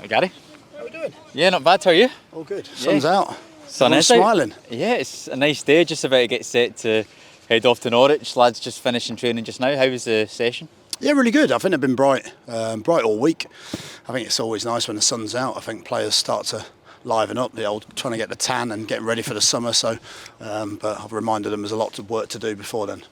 Hi, Gary. How are we doing? Yeah, not bad. How are you? All good. Sun's out. Sun Everyone's is out. smiling. Yeah, it's a nice day. Just about to get set to head off to Norwich. Lads just finishing training just now. How was the session? Yeah, really good. I think they've been bright all week. I think it's always nice when the sun's out. I think players start to liven up, the old trying to get the tan and getting ready for the summer. So, but I've reminded them there's a lot of work to do before then.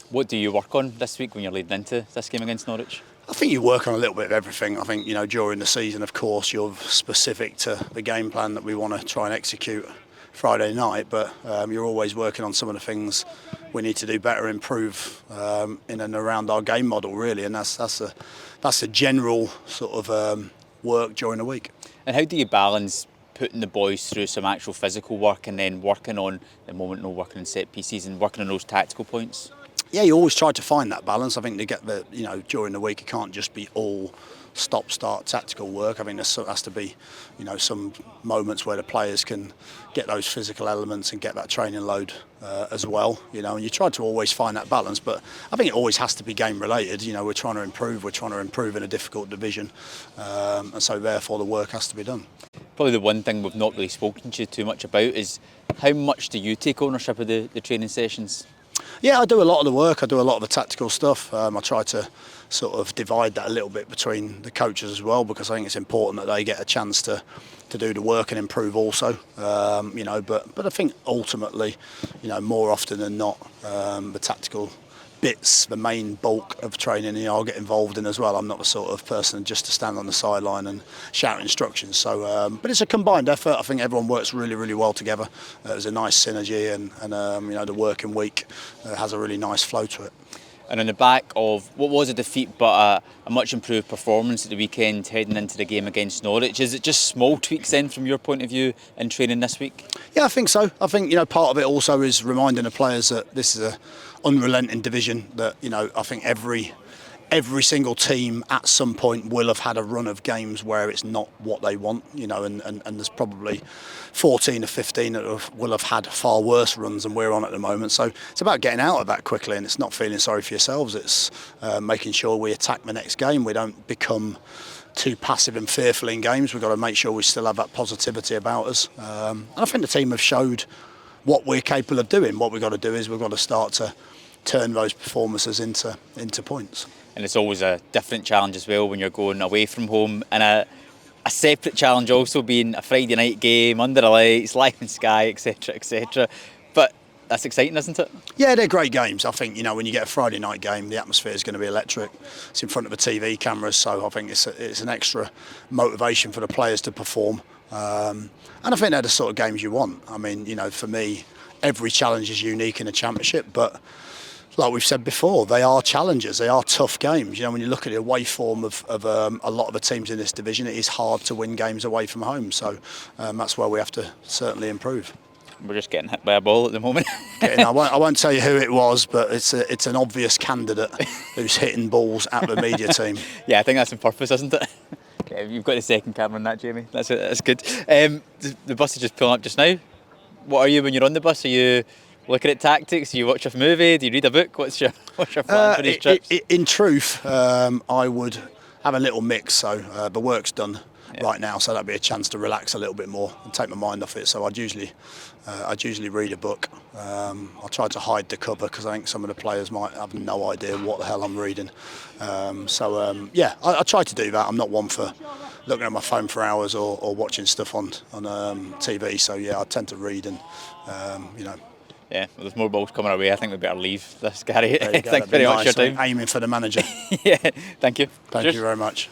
What do you work on this week when you're leading into this game against Norwich? I think you work on a little bit of everything. I think, during the season, of course, you're specific to the game plan that we want to try and execute Friday night, but you're always working on some of the things we need to do better, improve in and around our game model, really, and that's a general sort of work during the week. And how do you balance putting the boys through some actual physical work and then working on, the moment no working on set pieces and working on those tactical points? Yeah, you always try to find that balance. I think to get during the week, it can't just be all stop-start tactical work. I think there has to be, some moments where the players can get those physical elements and get that training load as well. And you try to always find that balance. But I think it always has to be game-related. We're trying to improve. We're trying to improve in a difficult division, and so therefore the work has to be done. Probably the one thing we've not really spoken to you too much about is how much do you take ownership of the training sessions? Yeah, I do a lot of the work. I do a lot of the tactical stuff. I try to sort of divide that a little bit between the coaches as well, because I think it's important that they get a chance to do the work and improve also. But I think ultimately, more often than not, the tactical bits, the main bulk of training, I'll get involved in as well. I'm not the sort of person just to stand on the sideline and shout instructions. So, but it's a combined effort. I think everyone works really, really well together. There's a nice synergy, and the working week has a really nice flow to it. And on the back of what was a defeat but a much improved performance at the weekend heading into the game against Norwich, is it just small tweaks then from your point of view in training this week? Yeah, I think so. I think part of it also is reminding the players that this is a unrelenting division, that I think every single team at some point will have had a run of games where it's not what they want, and there's probably 14 or 15 that will have had far worse runs than we're on at the moment. So it's about getting out of that quickly, and it's not feeling sorry for yourselves. It's making sure we attack the next game. We don't become too passive and fearful in games. We've got to make sure we still have that positivity about us. And I think the team have showed what we're capable of doing. What we've got to do is we've got to start to turn those performances into points. And it's always a different challenge as well when you're going away from home, and a separate challenge also being a Friday night game under the lights, live in Sky, etc, etc. But that's exciting, isn't it? Yeah, they're great games. I think when you get a Friday night game, the atmosphere is going to be electric. It's in front of the TV cameras, so I think it's an extra motivation for the players to perform. And I think they're the sort of games you want. I mean, for me, every challenge is unique in a championship, but like we've said before, they are challenges. They are tough games. When you look at the away form of a lot of the teams in this division, it is hard to win games away from home. So that's where we have to certainly improve. We're just getting hit by a ball at the moment. I won't tell you who it was, but it's an obvious candidate who's hitting balls at the media team. Yeah, I think that's on purpose, isn't it? Yeah, you've got the second camera on that, Jamie. That's good. The bus is just pulling up just now. What are you when you're on the bus? Are you looking at tactics? Do you watch a movie? Do you read a book? What's your plan for these trips? In truth, I would have a little mix. So the work's done right now, so that'd be a chance to relax a little bit more and take my mind off it. So I'd usually read a book. I'll try to hide the cover because I think some of the players might have no idea what the hell I'm reading. I try to do that. I'm not one for looking at my phone for hours or watching stuff on TV. So yeah, I tend to read and Yeah, well, there's more balls coming our way. I think we better leave this, Gary. Thanks very much for your time. Aiming for the manager. Yeah, thank you. Thank you very much.